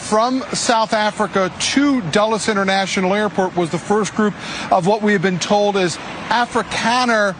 from South Africa to Dulles International Airport was the first group of what we have been told is Afrikaner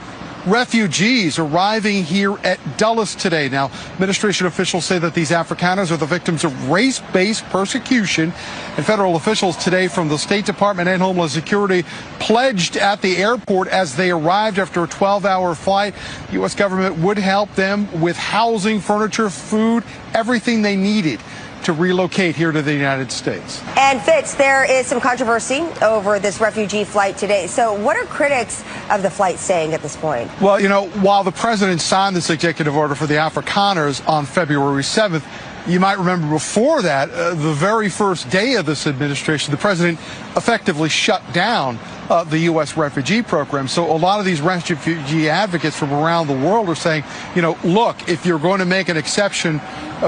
refugees arriving here at Dulles today. Now, administration officials say that these Afrikaners are the victims of race-based persecution, and federal officials today from the State Department and Homeland Security pledged at the airport as they arrived after a 12-hour flight. The U.S. government would help them with housing, furniture, food, everything they needed to relocate here to the United States. And Fitz, there is some controversy over this refugee flight today. So what are critics of the flight saying at this point? Well, you know, while the president signed this executive order for the Afrikaners on February 7th, you might remember before that, the very first day of this administration, the president effectively shut down the U.S. refugee program. So a lot of these refugee advocates from around the world are saying, you know, look, if you're going to make an exception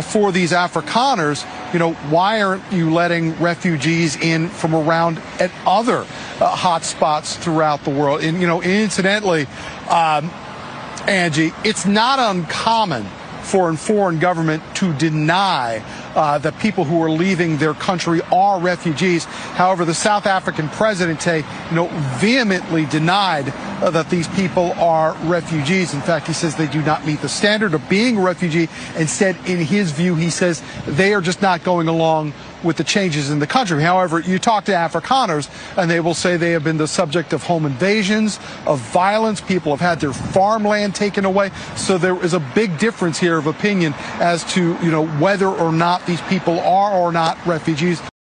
for these Afrikaners, you know, why aren't you letting refugees in from around at other hot spots throughout the world? And, you know, incidentally, Angie, it's not uncommon for a foreign government to deny that people who are leaving their country are refugees. However, the South African president, vehemently denied that these people are refugees. In fact, he says they do not meet the standard of being a refugee. Instead, in his view, he says they are just not going along with the changes in the country. However, you talk to Afrikaners and they will say they have been the subject of home invasions, of violence. People have had their farmland taken away. So there is a big difference here of opinion as to, you know, whether or not these people are or not refugees.